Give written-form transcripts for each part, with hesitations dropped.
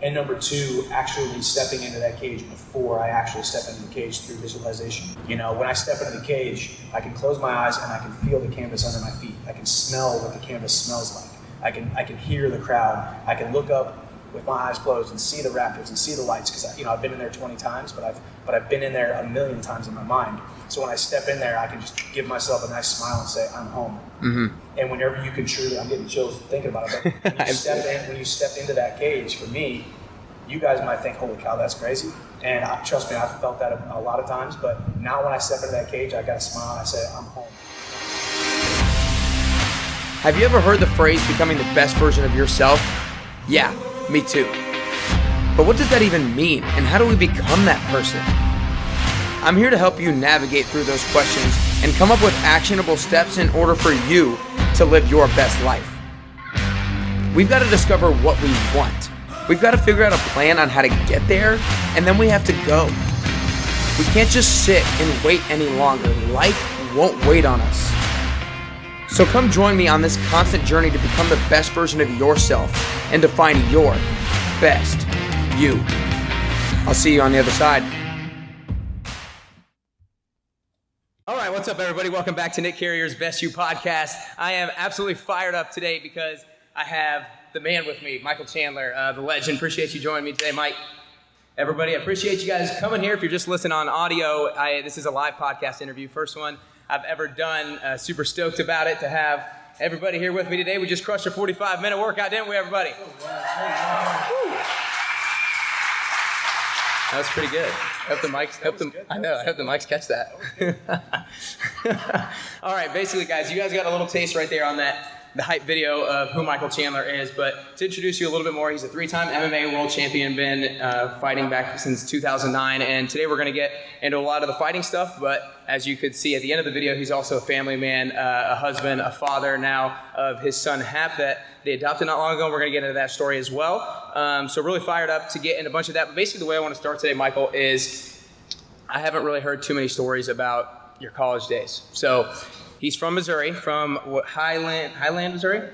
And number two, actually stepping into that cage before I actually step into the cage through visualization. You know, when I step into the cage, I can close my eyes and I can feel the canvas under my feet. I can smell what the canvas smells like. I can hear the crowd. I can look up with my eyes closed and see the rafters and see the lights, because I've been in there 20 times, but I've been in there a million times in my mind. So when I step in there, I can just give myself a nice smile and say, I'm home. Mm-hmm. And whenever you can truly, I'm getting chills thinking about it, but when you step into that cage, for me, you guys might think, holy cow, that's crazy. And trust me, I've felt that a lot of times, but now when I step into that cage, I got a smile and I say, I'm home. Have you ever heard the phrase, becoming the best version of yourself? Yeah, me too. But what does that even mean, and how do we become that person? I'm here to help you navigate through those questions and come up with actionable steps in order for you to live your best life. We've got to discover what we want. We've got to figure out a plan on how to get there, and then we have to go. We can't just sit and wait any longer. Life won't wait on us. So come join me on this constant journey to become the best version of yourself and to find your best you. I'll see you on the other side. All right, what's up, everybody? Welcome back to Nick Carrier's Best You podcast. I am absolutely fired up today because I have the man with me, Michael Chandler, the legend. Appreciate you joining me today, Mike. Everybody, I appreciate you guys coming here. If you're just listening on audio, this is a live podcast interview, first one I've ever done. Super stoked about it to have everybody here with me today. We just crushed a 45-minute workout, didn't we, everybody? Oh, wow. That was pretty good. I hope the mics catch that. All right, basically, guys, you guys got a little taste right there on the hype video of who Michael Chandler is, but to introduce you a little bit more, he's a 3-time MMA world champion, been fighting back since 2009, and today we're going to get into a lot of the fighting stuff, but as you could see at the end of the video, he's also a family man, a husband, a father now of his son Hap that they adopted not long ago, and we're going to get into that story as well. So really fired up to get into a bunch of that, but basically the way I want to start today, Michael, is I haven't really heard too many stories about your college days. So he's from Missouri, from what, Highland, Missouri?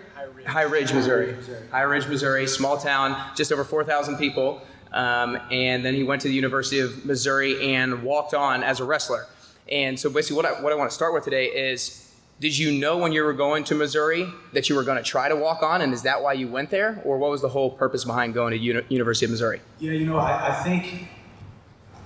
High Ridge, Missouri. High Ridge, Missouri, small town, just over 4,000 people. And then he went to the University of Missouri and walked on as a wrestler. And so basically what I want to start with today is, did you know when you were going to Missouri that you were going to try to walk on, and is that why you went there? Or what was the whole purpose behind going to University of Missouri? Yeah, I think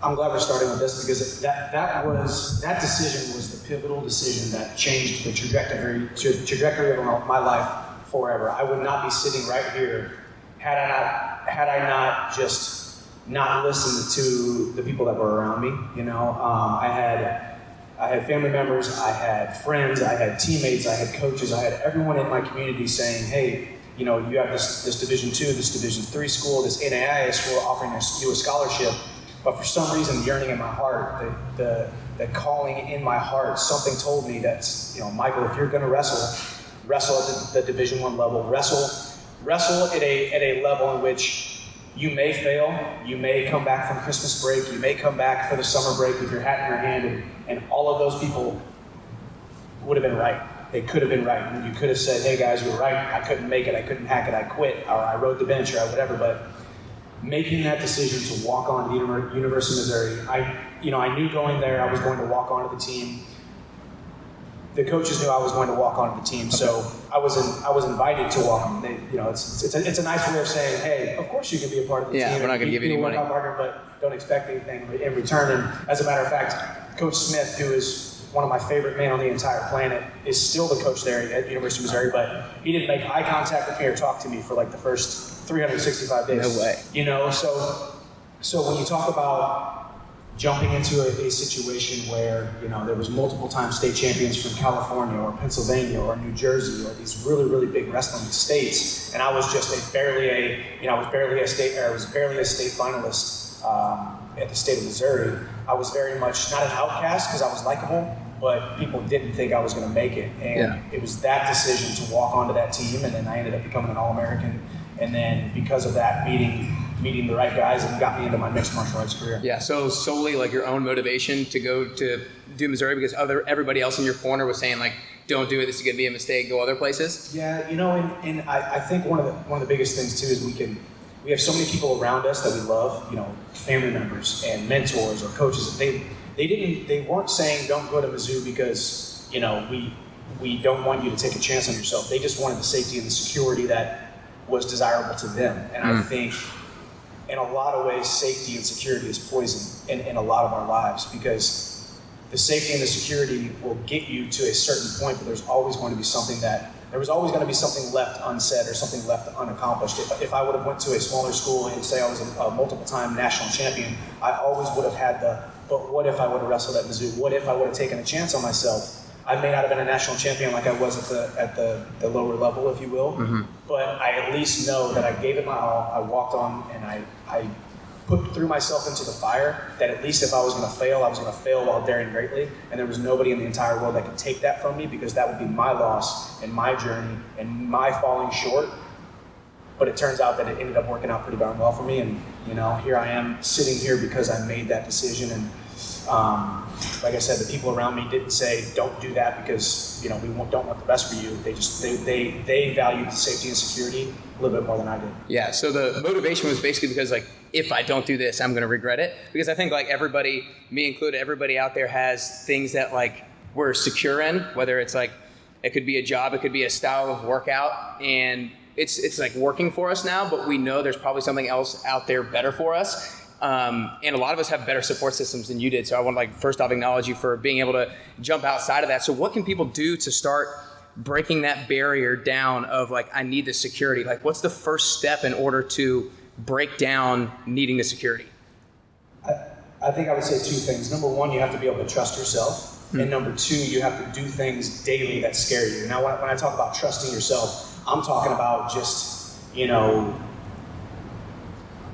I'm glad we're starting with this, because that decision was the pivotal decision that changed the trajectory of my life forever. I would not be sitting right here had I not just not listened to the people that were around me. You know, I had family members, I had friends, I had teammates, I had coaches, I had everyone in my community saying, hey, you know, you have this Division II, this Division III school, this NAIA school offering you a scholarship. But for some reason, the yearning in my heart, the calling in my heart, something told me that, you know, Michael, if you're going to wrestle at the Division I level, wrestle at a level in which you may fail, you may come back from Christmas break, you may come back for the summer break with your hat in your hand, and all of those people would have been right. They could have been right. And you could have said, hey guys, you're right, I couldn't make it, I couldn't hack it, I quit, or I rode the bench, or whatever, but making that decision to walk on to the University of Missouri, I knew going there I was going to walk onto the team. The coaches knew I was going to walk onto the team, so I was invited to walk on. It's a nice way of saying, hey, of course you can be a part of the team. Yeah, we're not going to give you any money, partner, but don't expect anything in return. And as a matter of fact, Coach Smith, who is one of my favorite men on the entire planet, is still the coach there at University of Missouri, but he didn't make eye contact with me or talk to me for like the first 365 days. No way. You know, so when you talk about jumping into a situation where, you know, there was multiple time state champions from California or Pennsylvania or New Jersey or these really, really big wrestling states, and I was just barely a state finalist at the state of Missouri. I was very much not an outcast because I was likable, but people didn't think I was going to make it, and It was that decision to walk onto that team, and then I ended up becoming an All-American, and then because of that, meeting the right guys, and got me into my mixed martial arts career. Yeah, so solely like your own motivation to go to do Missouri because everybody else in your corner was saying like, don't do it, this is going to be a mistake, go other places? Yeah, you know, and I think one of the biggest things too is we have so many people around us that we love, you know, family members and mentors or coaches. They weren't saying don't go to Mizzou because, you know, we don't want you to take a chance on yourself. They just wanted the safety and the security that was desirable to them. And I think in a lot of ways, safety and security is poison in a lot of our lives, because the safety and the security will get you to a certain point, but there was always going to be something left unsaid or something left unaccomplished. If I would have went to a smaller school and say I was a multiple-time national champion, I always would have had but what if I would have wrestled at Mizzou? What if I would have taken a chance on myself? I may not have been a national champion like I was at the lower level, if you will, but I at least know that I gave it my all. I walked on and I threw myself into the fire, that at least if I was going to fail, I was going to fail while daring greatly, and there was nobody in the entire world that could take that from me, because that would be my loss and my journey and my falling short. But it turns out that it ended up working out pretty darn well for me, and you know, here I am sitting here because I made that decision. And like I said, the people around me didn't say don't do that because, you know, we don't want the best for you. They valued the safety and security a little bit more than I did. Yeah, so the motivation was basically because, like, if I don't do this, I'm going to regret it. Because I think, like, everybody, me included, everybody out there has things that, like, we're secure in, whether it's, like, it could be a job, it could be a style of workout, and it's like working for us now, but we know there's probably something else out there better for us. And a lot of us have better support systems than you did. So I want to, like, first off, acknowledge you for being able to jump outside of that. So what can people do to start breaking that barrier down of, like, I need the security? Like, what's the first step in order to break down needing the security? I think I would say two things. Number one, you have to be able to trust yourself. And number two, you have to do things daily that scare you. Now, when I talk about trusting yourself, I'm talking about just, you know,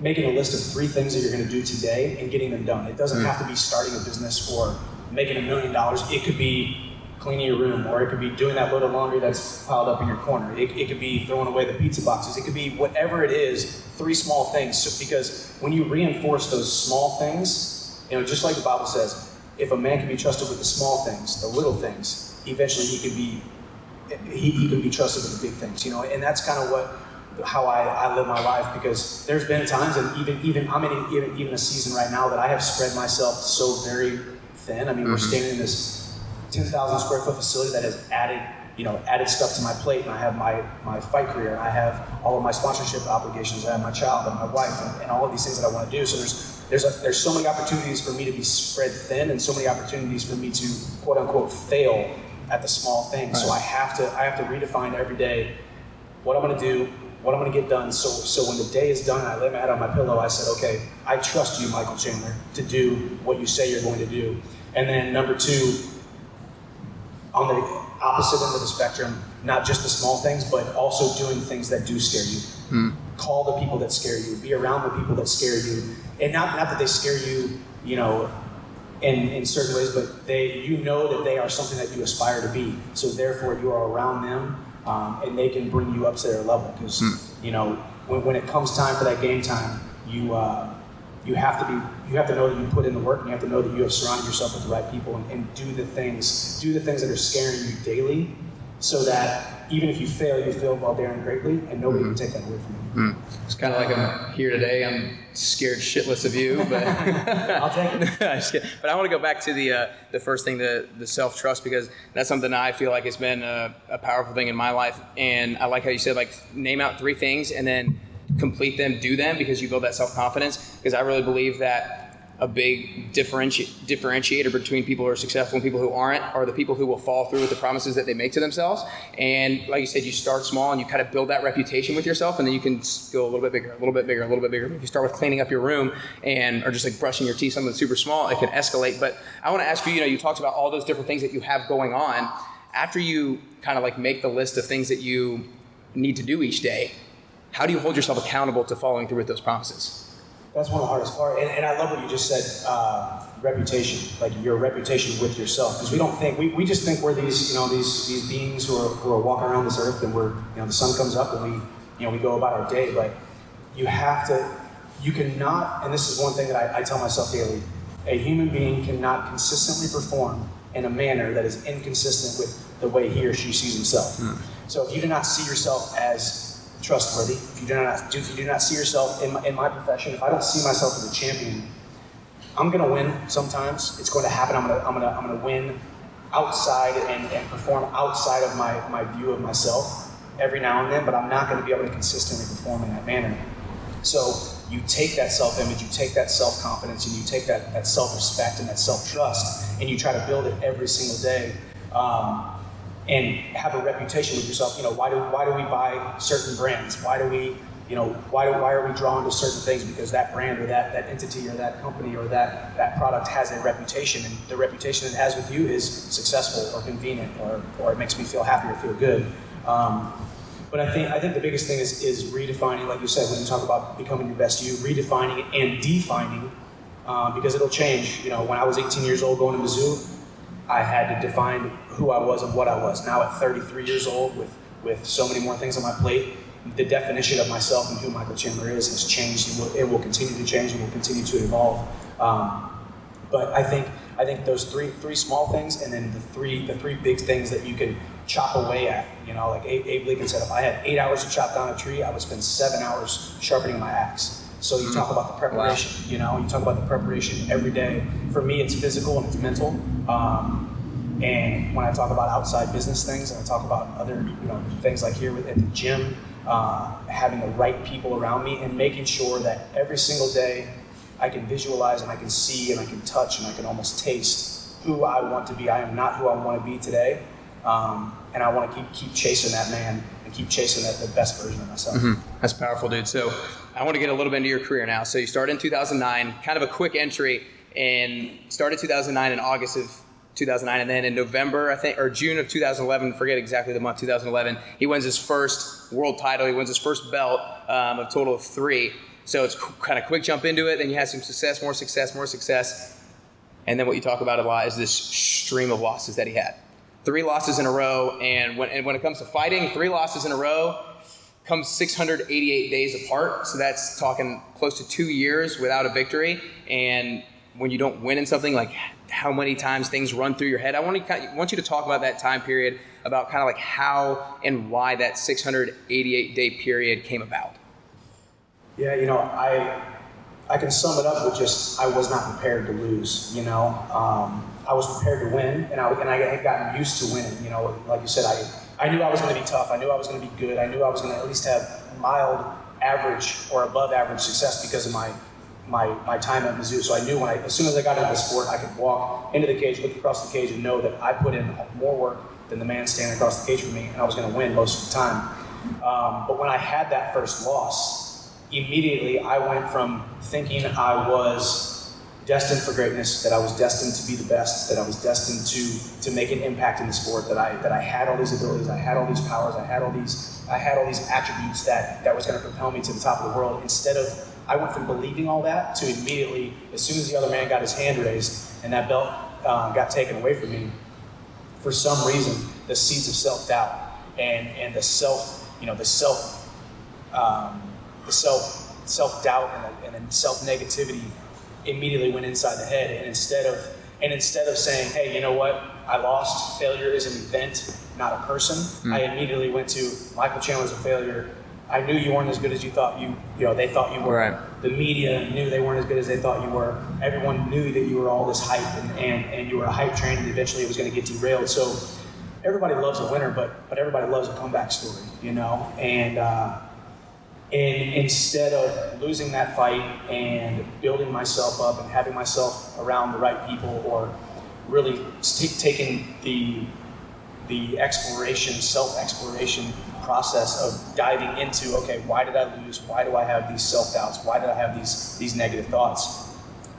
making a list of 3 things that you're going to do today and getting them done. It doesn't have to be starting a business or making $1 million. It could be cleaning your room, or it could be doing that load of laundry that's piled up in your corner. It could be throwing away the pizza boxes. It could be whatever it is, 3 small things. So, because when you reinforce those small things, you know, just like the Bible says, if a man can be trusted with the small things, the little things, eventually he can be trusted with the big things, you know. And that's kind of how I live my life, because there's been times, and even I'm in even a season right now, that I have spread myself so very thin. I mean, we're standing in this 10,000 square foot facility that has added stuff to my plate, and I have my fight career, and I have all of my sponsorship obligations, I have my child and my wife, and all of these things that I want to do. So there's so many opportunities for me to be spread thin, and so many opportunities for me to quote unquote fail at the small things. Right. So I have to redefine every day what I'm going to do, what I'm going to get done. So when the day is done and I lay my head on my pillow, I said, okay, I trust you, Michael Chandler, to do what you say you're going to do. And then number 2, on the opposite end of the spectrum, not just the small things, but also doing things that do scare you. Call the people that scare you. Be around the people that scare you. And not that they scare you, you know, in certain ways, but you know that they are something that you aspire to be. So therefore, you are around them, and they can bring you up to their level. Because you know, when it comes time for that game time, you have to know that you put in the work, and you have to know that you have surrounded yourself with the right people, and do the things that are scaring you daily, so that even if you fail while daring greatly, and nobody can take that away from you. It's kind of like I'm here today. I'm scared shitless of you, but I'll take it. But I want to go back to the first thing, the self-trust, because that's something that I feel like has been a powerful thing in my life. And I like how you said, like, name out 3 things and then complete them, do them, because you build that self-confidence. Because I really believe that a big differentiator between people who are successful and people who aren't are the people who will follow through with the promises that they make to themselves. And like you said, you start small and you kind of build that reputation with yourself, and then you can go a little bit bigger, a little bit bigger, a little bit bigger. If you start with cleaning up your room or just like brushing your teeth, something super small, it can escalate. But I want to ask you, you talked about all those different things that you have going on. After you kind of like make the list of things that you need to do each day, how do you hold yourself accountable to following through with those promises? That's one of the hardest parts. And I love what you just said, reputation, like your reputation with yourself. Because we just think we're these beings who are walking around this earth, and the sun comes up and we go about our day. But you cannot, and this is one thing that I tell myself daily, a human being cannot consistently perform in a manner that is inconsistent with the way he or she sees himself. So if you do not see yourself as trustworthy, if you do not see yourself in my profession, if I don't see myself as a champion, I'm gonna win sometimes. It's going to happen. I'm gonna win outside and perform outside of my view of myself every now and then, but I'm not gonna be able to consistently perform in that manner. So you take that self-image, you take that self-confidence, and you take that self-respect and that self-trust, and you try to build it every single day, and have a reputation with yourself. You know, why do we buy certain brands? Why are we drawn to certain things? Because that brand or that entity or that company or that product has a reputation, and the reputation it has with you is successful or convenient or it makes me feel happy or feel good. But I think the biggest thing is redefining, like you said, when you talk about becoming your best you, redefining it and defining, because it'll change. You know, when I was 18 years old going to Mizzou, I had to define who I was and what I was. Now at 33 years old, with so many more things on my plate, the definition of myself and who Michael Chandler is has changed. It will continue to change and will continue to evolve. But I think those three small things, and then the three big things that you can chop away at. You know, like Abe Lincoln said, if I had 8 hours to chop down a tree, I would spend 7 hours sharpening my axe. So you talk about the preparation. Wow. You know, you talk about the preparation every day. For me, it's physical and it's mental. And when I talk about outside business things, and I talk about other things like here at the gym, having the right people around me, and making sure that every single day I can visualize and I can see and I can touch and I can almost taste who I want to be. I am not who I want to be today, and I want to keep chasing that man and keep chasing the best version of myself. Mm-hmm. That's powerful, dude. So I want to get a little bit into your career now. So you started in 2009, kind of a quick entry, and started 2009 in August of 2009, and then in November, I think, or June of 2011, forget exactly the month, 2011, he wins his first world title. He wins his first belt, a total of 3. So it's kind of quick jump into it. Then you have some success, more success. And then what you talk about a lot is this stream of losses that he had. 3 losses in a row. And when it comes to fighting, 3 losses in a row comes 688 days apart. So that's talking close to 2 years without a victory. And when you don't win in something, like how many times things run through your head. I want you to talk about that time period, about kind of like how and why that 688-day period came about. Yeah, you know, I can sum it up with just I was not prepared to lose. You know, I was prepared to win, and I had gotten used to winning. You know, like you said, I knew I was going to be tough. I knew I was going to be good. I knew I was going to at least have mild, average, or above average success because of my time at Mizzou. So I knew as soon as I got into the sport, I could walk into the cage, look across the cage, and know that I put in more work than the man standing across the cage from me, and I was going to win most of the time. But when I had that first loss, immediately I went from thinking I was destined for greatness, that I was destined to be the best, that I was destined to make an impact in the sport, that I had all these abilities, I had all these powers, I had all these attributes that was going to propel me to the top of the world. I went from believing all that to immediately, as soon as the other man got his hand raised and that belt got taken away from me, for some reason, the seeds of self-doubt and the self-doubt and then self-negativity immediately went inside the head. And instead of saying, hey, you know what, I lost, failure is an event, not a person, I immediately went to Michael Chandler's a failure. I knew you weren't as good as you thought they thought you were. Right. The media knew they weren't as good as they thought you were. Everyone knew that you were all this hype and you were a hype train, and eventually it was going to get derailed. So everybody loves a winner, but everybody loves a comeback story, you know? And instead of losing that fight and building myself up and having myself around the right people, or really taking the self-exploration process of diving into, okay, why did I lose? Why do I have these self-doubts? Why did I have these negative thoughts?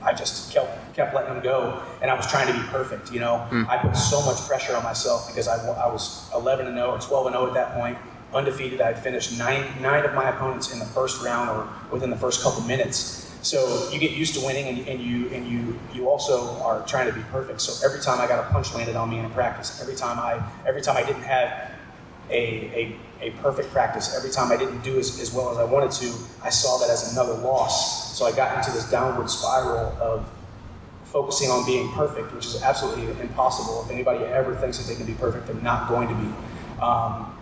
I just kept letting them go, and I was trying to be perfect, you know? I put so much pressure on myself because I was 11-0 or 12-0 at that point, undefeated. I had finished nine of my opponents in the first round or within the first couple minutes. So you get used to winning, and you also are trying to be perfect. So every time I got a punch landed on me in a practice, every time I didn't have a perfect practice, every time I didn't do as well as I wanted to, I saw that as another loss. So I got into this downward spiral of focusing on being perfect, which is absolutely impossible. If anybody ever thinks that they can be perfect, they're not going to be.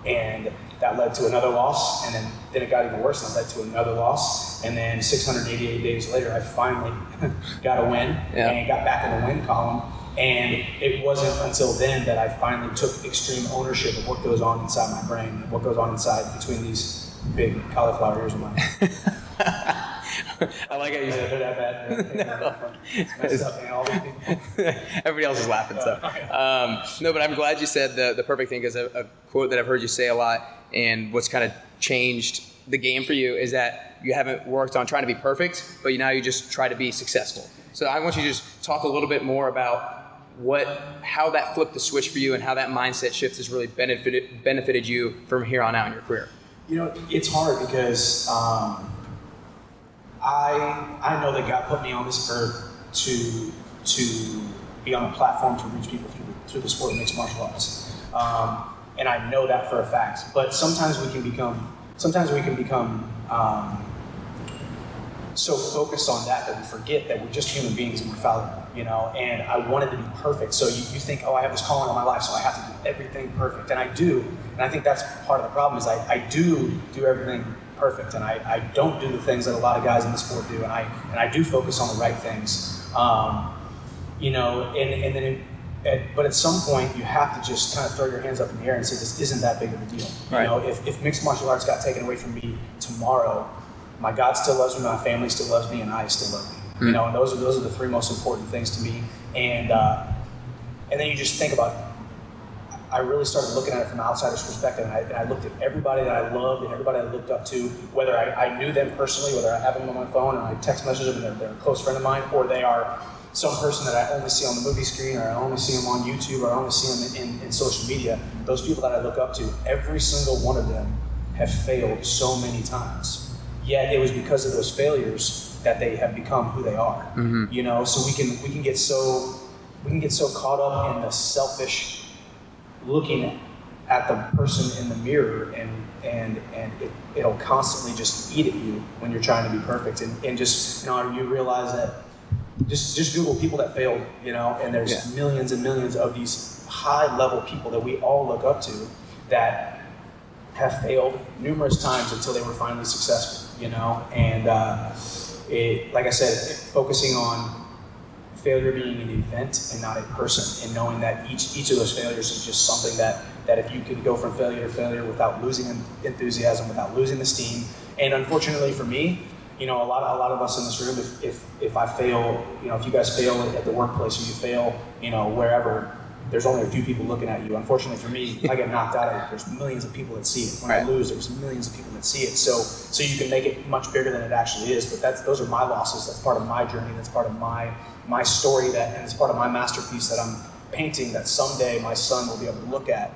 And that led to another loss, and then it got even worse, and it led to another loss, and then 688 days later, I finally got a win and got back in the win column. And it wasn't until then that I finally took extreme ownership of what goes on inside my brain, and what goes on inside between these big cauliflower ears of mine. I like how you said that bad. No. It's messed up, man. All these people. Everybody else is laughing, so. No, but I'm glad you said the perfect thing, because a quote that I've heard you say a lot, and what's kind of changed the game for you is that you haven't worked on trying to be perfect, but now you just try to be successful. So I want you to just talk a little bit more about how that flipped the switch for you, and how that mindset shift has really benefited you from here on out in your career. You know, it's hard because I know that God put me on this earth to be on a platform to reach people through the sport of mixed martial arts, and I know that for a fact. But sometimes we can become so focused on that we forget that we're just human beings and we're fallible, you know. And I wanted to be perfect, so you think, oh, I have this calling on my life, so I have to do everything perfect, and I do. And I think that's part of the problem is I do everything perfect, and I don't do the things that a lot of guys in the sport do, and I do focus on the right things, you know. But at some point you have to just kind of throw your hands up in the air and say, this isn't that big of a deal. Right. You know, if mixed martial arts got taken away from me tomorrow, my God still loves me, my family still loves me, and I still love me. You know, and those are the three most important things to me. And then you just think about, I really started looking at it from an outsider's perspective, and I looked at everybody that I loved and everybody I looked up to, whether I knew them personally, whether I have them on my phone and I text message them and they're a close friend of mine, or they are some person that I only see on the movie screen, or I only see them on YouTube, or I only see them in social media. Those people that I look up to, every single one of them have failed so many times. Yet it was because of those failures that they have become who they are. Mm-hmm. You know, so we can get so caught up in the selfish looking at the person in the mirror, and it'll constantly just eat at you when you're trying to be perfect. And just, you know, you realize that just Google people that failed, you know, and there's millions and millions of these high level people that we all look up to that have failed numerous times until they were finally successful, you know. And like I said, focusing on failure being an event and not a person, and knowing that each of those failures is just something that if you could go from failure to failure without losing enthusiasm, without losing the steam. And unfortunately for me, you know, a lot of us in this room, if I fail, you know, if you guys fail at the workplace, or you fail, you know, wherever, there's only a few people looking at you. Unfortunately for me, if I get knocked out, there's millions of people that see it. When I lose, there's millions of people that see it. So you can make it much bigger than it actually is. But those are my losses. That's part of my journey. That's part of my story. And it's part of my masterpiece that I'm painting, that someday my son will be able to look at.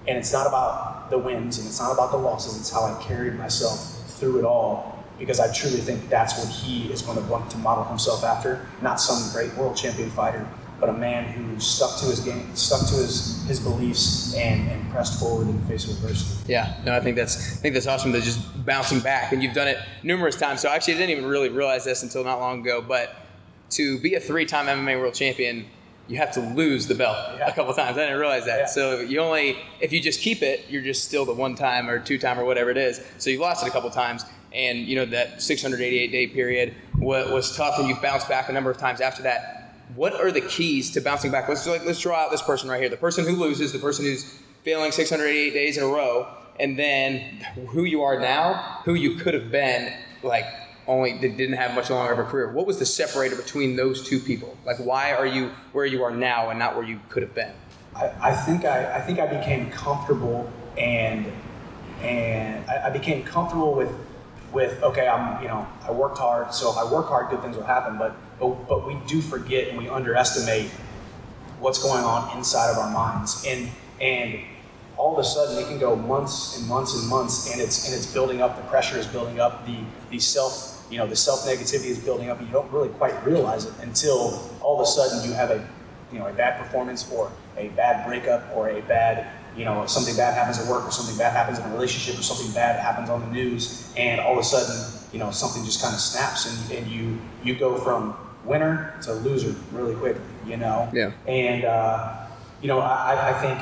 And it's not about the wins, and it's not about the losses. It's how I carried myself through it all. Because I truly think that's what he is going to want to model himself after. Not some great world champion fighter, but a man who stuck to his game, stuck to his beliefs, and pressed forward in the face of adversity. Yeah, no, I think that's awesome. That just bouncing back, and you've done it numerous times. So actually, I didn't even really realize this until not long ago. But to be a 3-time MMA world champion, you have to lose the belt a couple times. I didn't realize that. Yeah. So if you just keep it, you're just still the 1-time or 2-time or whatever it is. So you lost it a couple times. And, you know, that 688-day period was tough, and you've bounced back a number of times after that. What are the keys to bouncing back? Let's draw out this person right here. The person who loses, the person who's failing 688 days in a row, and then who you are now, who you could have been, like, only that didn't have much longer of a career. What was the separator between those two people? Like, why are you where you are now and not where you could have been? I think I became comfortable, and I became comfortable with okay, I worked hard, so if I work hard, good things will happen. But we do forget, and we underestimate what's going on inside of our minds, and all of a sudden it can go months and months and months, and it's building up. The pressure is building up. The self negativity is building up, and you don't really quite realize it until all of a sudden you have a bad performance, or a bad breakup, or a bad, something bad happens at work, or something bad happens in a relationship, or something bad happens on the news, and all of a sudden, something just kind of snaps, and you go from winner to loser really quickly, Yeah. And I think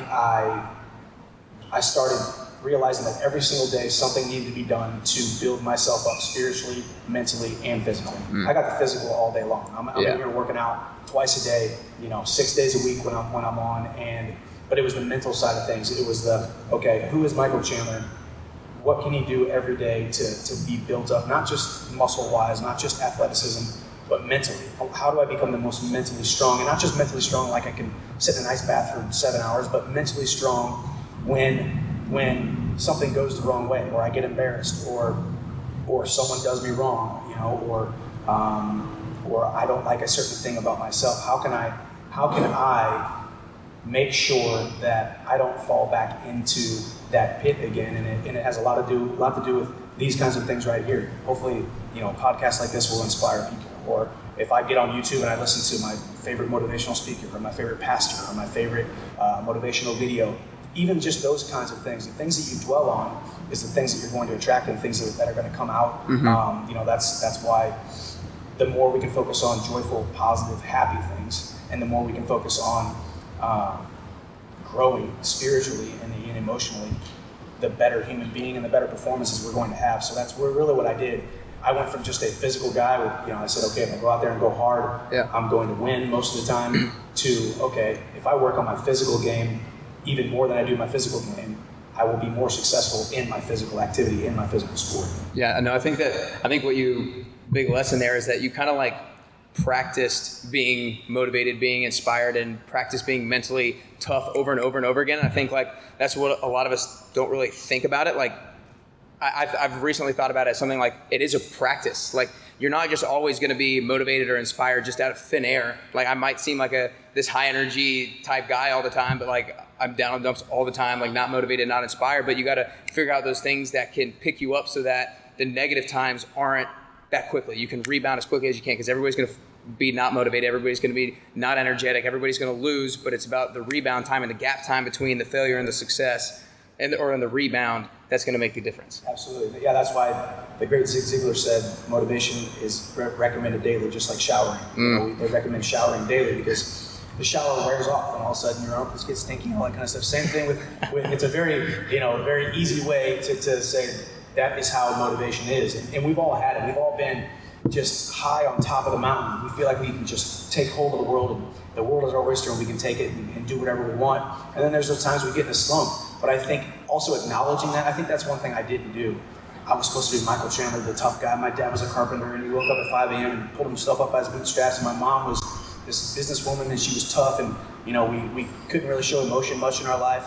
I started realizing that every single day something needed to be done to build myself up spiritually, mentally, and physically. I got the physical all day long. I'm in here working out twice a day, 6 days a week when I'm on, but it was the mental side of things. It was who is Michael Chandler? What can he do every day to be built up, not just muscle-wise, not just athleticism, but mentally? How do I become the most mentally strong? And not just mentally strong like I can sit in an ice bath for 7 hours, but mentally strong when something goes the wrong way, or I get embarrassed, or someone does me wrong, or I don't like a certain thing about myself. How can I make sure that I don't fall back into that pit again? And it has a lot to do with these kinds of things right here. Hopefully, podcasts like this will inspire people. Or if I get on YouTube and I listen to my favorite motivational speaker, or my favorite pastor, or my favorite motivational video, even just those kinds of things, the things that you dwell on is the things that you're going to attract and things that are going to come out. That's why the more we can focus on joyful, positive, happy things, and the more we can focus on growing spiritually and emotionally, the better human being and the better performances we're going to have. So that's really what I did. I went from just a physical guy with, I said, okay, if I go out there and go hard, I'm going to win most of the time, to, okay, if I work on my physical game even more than I do my physical game, I will be more successful in my physical activity, in my physical sport. Yeah, no, I think big lesson there is that you kind of like practiced being motivated, being inspired, and practice being mentally tough over and over and over again. And I think like that's what a lot of us don't really think about it. Like I've recently thought about it as something like it is a practice. Like you're not just always going to be motivated or inspired just out of thin air. Like I might seem like this high energy type guy all the time, but like I'm down on dumps all the time, like not motivated, not inspired. But you got to figure out those things that can pick you up so that the negative times aren't that quickly. You can rebound as quickly as you can, because everybody's going to be not motivated. Everybody's going to be not energetic. Everybody's going to lose, but it's about the rebound time and the gap time between the failure and the success or in the rebound that's going to make the difference. Absolutely. Yeah, that's why the great Zig Ziglar said motivation is recommended daily, just like showering. They recommend showering daily because the shower wears off and all of a sudden your armpits get stinky and all that kind of stuff. Same thing with it's a very easy way to say that is how motivation is. And we've all had it. We've all been just high on top of the mountain. We feel like we can just take hold of the world, and the world is our oyster and we can take it and do whatever we want. And then there's those times we get in a slump. But I think also acknowledging that, I think that's one thing I didn't do. I was supposed to be Michael Chandler, the tough guy. My dad was a carpenter, and he woke up at 5 a.m. and pulled himself up by his bootstraps. And my mom was this businesswoman, and she was tough. And we couldn't really show emotion much in our life.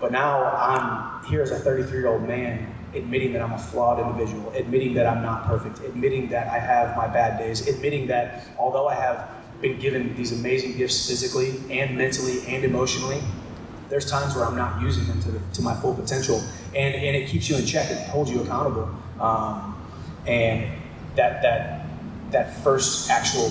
But now I'm here as a 33-year-old man, admitting that I'm a flawed individual, admitting that I'm not perfect, admitting that I have my bad days, admitting that although I have been given these amazing gifts physically and mentally and emotionally, there's times where I'm not using them to my full potential, and it keeps you in check and it holds you accountable. And that first actual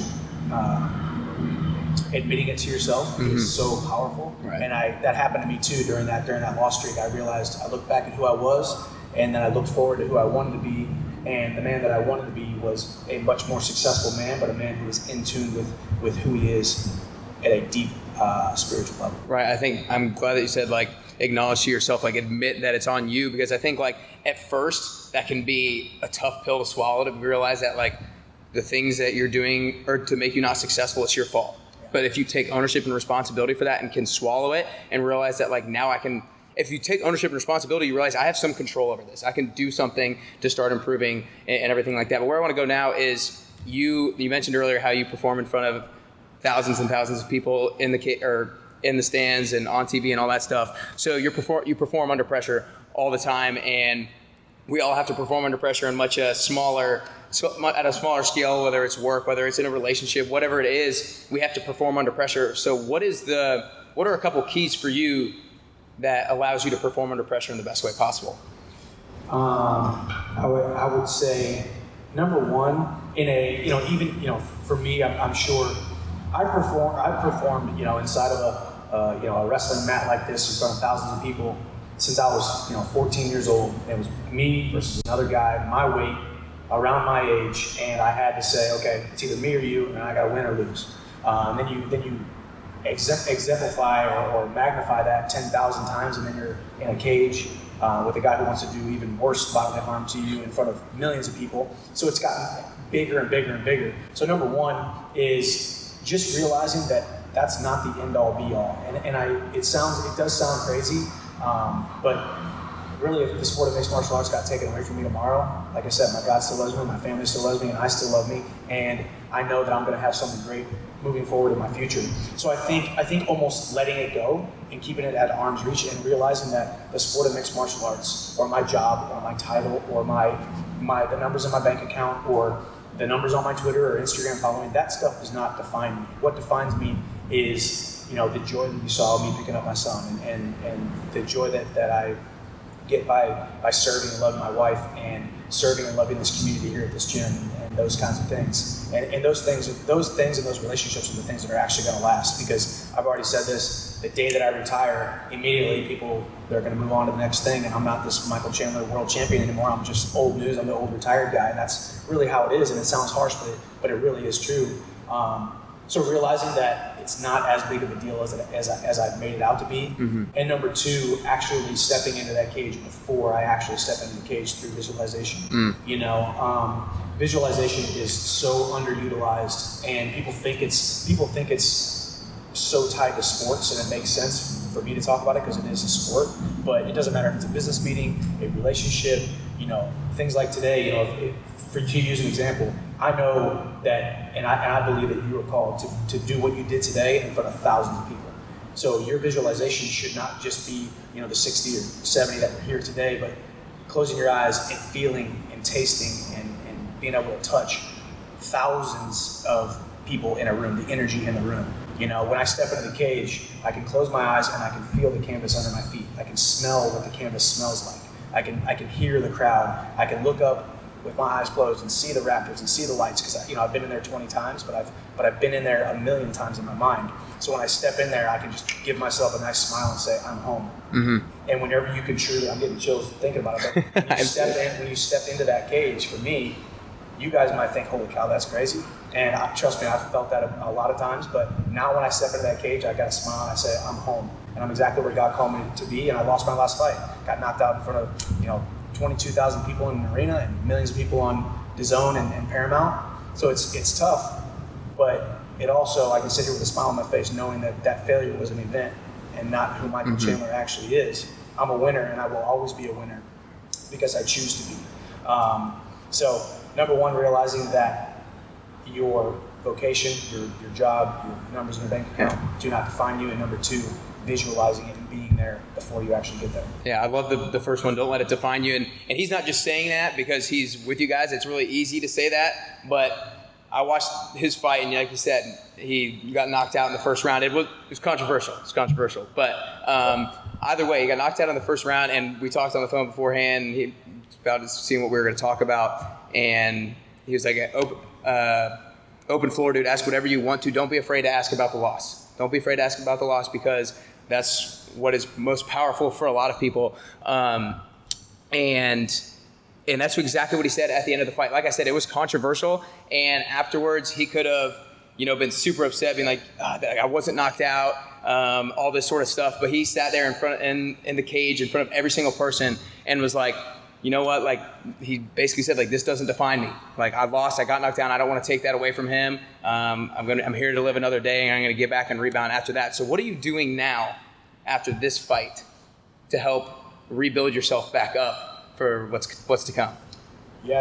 admitting it to yourself is so powerful. Right. And that happened to me too during that loss streak. I realized, I looked back at who I was, and then I looked forward to who I wanted to be. And the man that I wanted to be was a much more successful man, but a man who was in tune with who he is at a deep spiritual level. Right. I think I'm glad that you said like acknowledge to yourself, like admit that it's on you, because I think like at first that can be a tough pill to swallow, to realize that like the things that you're doing or to make you not successful, it's your fault. But if you take ownership and responsibility for that and can swallow it and realize that like now I can, if you take ownership and responsibility, you realize I have some control over this. I can do something to start improving and everything like that. But where I want to go now is you mentioned earlier how you perform in front of thousands and thousands of people in the stands and on TV and all that stuff. So you perform under pressure all the time, and we all have to perform under pressure in at a smaller scale, whether it's work, whether it's in a relationship, whatever it is, we have to perform under pressure. So what are a couple keys for you that allows you to perform under pressure in the best way possible? I would say number one, for me, I'm sure I performed inside of a wrestling mat like this in front of thousands of people since I was 14 years old. It was me versus another guy my weight, around my age, and I had to say, okay, it's either me or you, and I got to win or lose. Then you exemplify or magnify that 10,000 times, and then you're in a cage with a guy who wants to do even worse bodily harm to you in front of millions of people. So it's gotten bigger and bigger and bigger. So number one is just realizing that that's not the end all be all. And it does sound crazy, but really, if the sport of mixed martial arts got taken away from me tomorrow, like I said, my God still loves me, my family still loves me, and I still love me, and I know that I'm going to have something great moving forward in my future. So I think almost letting it go and keeping it at arm's reach and realizing that the sport of mixed martial arts, or my job, or my title, or the numbers in my bank account, or the numbers on my Twitter or Instagram following, that stuff does not define me. What defines me is, the joy that you saw me picking up my son, and the joy that I get by serving and loving my wife, and serving and loving this community here at this gym, and those kinds of things. And those things and those relationships are the things that are actually going to last, because I've already said this, the day that I retire, immediately they're going to move on to the next thing, and I'm not this Michael Chandler world champion anymore. I'm just old news. I'm the old retired guy, and that's really how it is, and it sounds harsh, but it really is true. So realizing that it's not as big of a deal as I've made it out to be. Mm-hmm. And number two, actually stepping into that cage before I actually step into the cage through visualization. Visualization is so underutilized, and people think it's so tied to sports, and it makes sense for me to talk about it because it is a sport. But it doesn't matter if it's a business meeting, a relationship, things like today. To use an example, I know that, and I believe that you are called to do what you did today in front of thousands of people. So your visualization should not just be, the 60 or 70 that were here today, but closing your eyes and feeling and tasting and being able to touch thousands of people in a room, the energy in the room. When I step into the cage, I can close my eyes and I can feel the canvas under my feet. I can smell what the canvas smells like. I can hear the crowd. I can look up with my eyes closed and see the rafters and see the lights, because I've been in there 20 times, but I've been in there a million times in my mind. So when I step in there, I can just give myself a nice smile and say, I'm home. Mm-hmm. And whenever you can truly, I'm getting chills thinking about it, but when you step into that cage, for me, you guys might think, holy cow, that's crazy. And trust me, I've felt that a lot of times, but now when I step into that cage, I got a smile and I say, I'm home. And I'm exactly where God called me to be, and I lost my last fight. Got knocked out in front of, 22,000 people in an arena and millions of people on DAZN and Paramount. So it's tough, but it also, I can sit here with a smile on my face knowing that failure was an event and not who Michael mm-hmm. Chandler actually is. I'm a winner, and I will always be a winner because I choose to be. So number one, realizing that your vocation, your job, your numbers in your bank account do not define you. And number two, visualizing it and being there before you actually get there. Yeah, I love the first one, don't let it define you. And he's not just saying that because he's with you guys. It's really easy to say that, but I watched his fight, and like you said, he got knocked out in the first round. It was controversial. It's controversial. But either way, he got knocked out in the first round, and we talked on the phone beforehand, and he was about seeing what we were going to talk about, and he was like, open floor, dude, ask whatever you want to. Don't be afraid to ask about the loss. Don't be afraid to ask about the loss, because that's what is most powerful for a lot of people. And that's exactly what he said at the end of the fight. Like I said, it was controversial. And afterwards, he could have, been super upset, being like, I wasn't knocked out, all this sort of stuff. But he sat there in the cage in front of every single person and was like, you know what? Like, he basically said, like, this doesn't define me. Like, I lost, I got knocked down. I don't want to take that away from him. I'm here to live another day, and I'm going to get back and rebound after that. So what are you doing now after this fight to help rebuild yourself back up for what's to come? Yeah,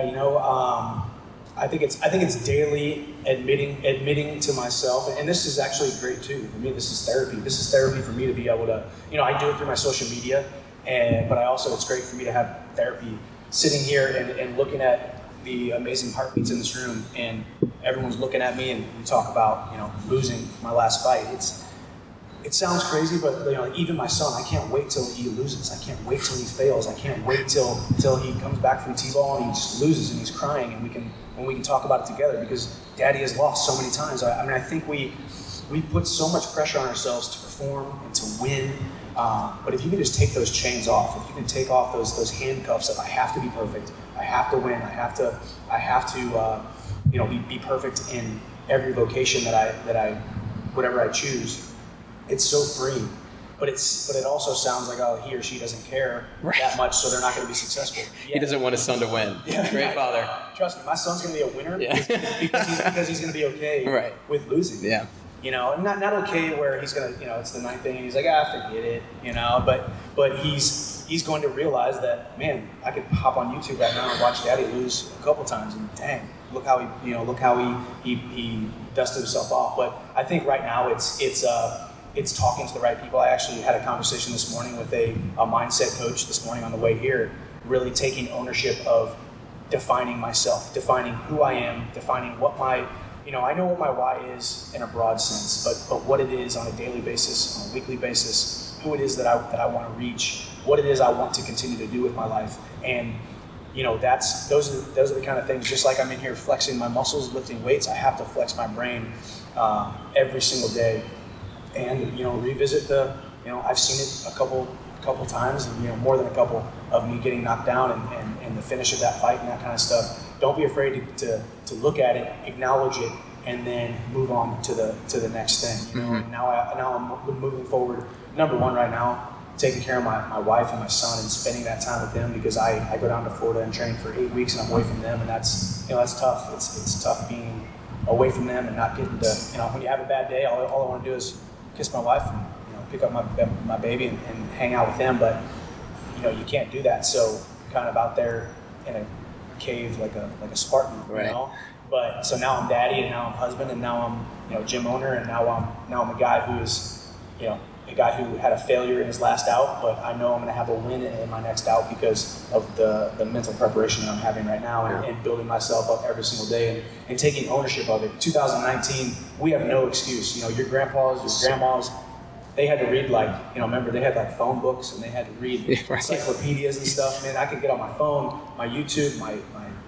I think it's daily admitting to myself, and this is actually great too. For me, this is therapy. This is therapy for me to be able to, I do it through my social media, but it's great for me to have therapy sitting here and looking at the amazing heartbeats in this room, and everyone's looking at me, and we talk about, losing my last fight. It sounds crazy, but even my son, I can't wait till he loses. I can't wait till he fails. I can't wait till he comes back from T-ball and he just loses and he's crying, and we can talk about it together, because Daddy has lost so many times. I think we put so much pressure on ourselves to perform and to win. But if you can just take those chains off, if you can take off those handcuffs of I have to be perfect, I have to win, I have to be perfect in every vocation that I whatever I choose. It's so freeing. but it also sounds like, oh, he or she doesn't care that much, so they're not going to be successful. Yeah. He doesn't want his son to win. Yeah. Great father. Trust me, my son's going to be a winner because he's going to be okay with losing. Yeah. You know, not okay where he's going to, you know, it's the ninth thing and he's like, forget it, you know, but he's going to realize that, man, I could hop on YouTube right now and watch Daddy lose a couple times, and dang, look how he dusted himself off. But I think right now it's talking to the right people. I actually had a conversation this morning with a mindset coach this morning on the way here, really taking ownership of defining myself, defining who I am, defining what my, you know, I know what my why is in a broad sense, but what it is on a daily basis, on a weekly basis, who it is that I want to reach, what it is I want to continue to do with my life. And you know, those are the kind of things, just like I'm in here flexing my muscles, lifting weights, I have to flex my brain every single day. And, you know, revisit I've seen it a couple times, and, you know, more than a couple, of me getting knocked down and the finish of that fight and that kind of stuff. Don't be afraid to look at it, acknowledge it, and then move on to the next thing. You know, and now I'm moving forward. Number one right now, taking care of my wife and my son and spending that time with them, because I go down to Florida and train for 8 weeks and I'm away from them, and that's tough. It's tough being away from them and not getting to, you know, when you have a bad day, all I want to do is kiss my wife and, you know, pick up my baby and hang out with them. But, you know, you can't do that. So kind of out there in a cave like a Spartan, you know. But so now I'm daddy, and now I'm husband, and now I'm, you know, gym owner, and now I'm a guy who is, you know, a guy who had a failure in his last out, but I know I'm going to have a win in my next out because of the mental preparation that I'm having right now, and building myself up every single day and taking ownership of it. 2019, we have no excuse. You know, your grandpas, your grandmas, they had to read, like, you know, remember they had like phone books and they had to read encyclopedias and stuff. Man, I could get on my phone, my YouTube, my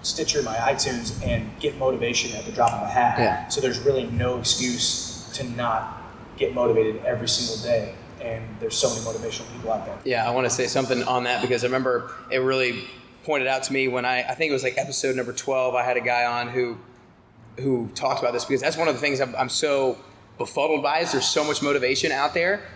Stitcher, my iTunes, and get motivation at the drop of a hat. Yeah. So there's really no excuse to not get motivated every single day, and there's so many motivational people out there. Yeah, I want to say something on that, because I remember it really pointed out to me when I think it was like episode number 12, I had a guy on who talked about this, because that's one of the things I'm so befuddled by, is there's so much motivation out there.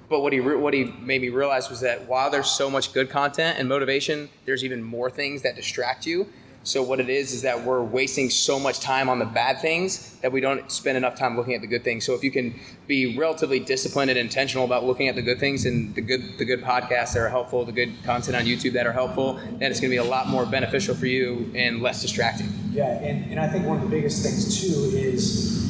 But what he made me realize was that while there's so much good content and motivation, there's even more things that distract you. So what it is that we're wasting so much time on the bad things that we don't spend enough time looking at the good things. So if you can be relatively disciplined and intentional about looking at the good things and the good podcasts that are helpful, the good content on YouTube that are helpful, then it's going to be a lot more beneficial for you and less distracting. Yeah, and I think one of the biggest things too is,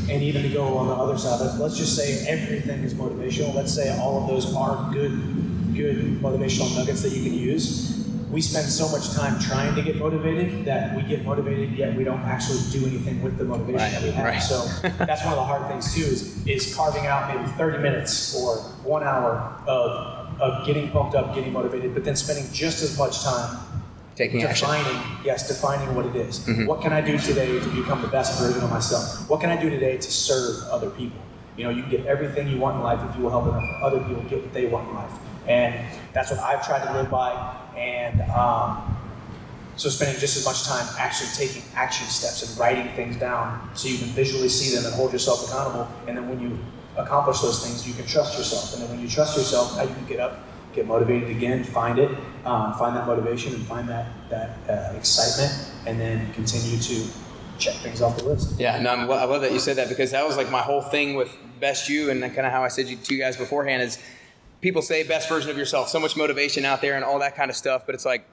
and even to go on the other side, let's just say everything is motivational. Let's say all of those are good motivational nuggets that you can use. We spend so much time trying to get motivated that we get motivated, yet we don't actually do anything with the motivation that we have. So that's one of the hard things too, is carving out maybe 30 minutes or 1 hour of getting pumped up, getting motivated, but then spending just as much time defining what it is. Mm-hmm. What can I do today to become the best version of myself? What can I do today to serve other people? You know, you can get everything you want in life if you will help other people get what they want in life. And that's what I've tried to live by. And so spending just as much time actually taking action steps and writing things down so you can visually see them and hold yourself accountable. And then when you accomplish those things, you can trust yourself. And then when you trust yourself, now you can get up, get motivated again, find that motivation and find that excitement, and then continue to check things off the list. Yeah, no, I love that you said that, because that was like my whole thing with Best You, and kind of how I said to you guys beforehand is, people say best version of yourself, so much motivation out there and all that kind of stuff, but it's like,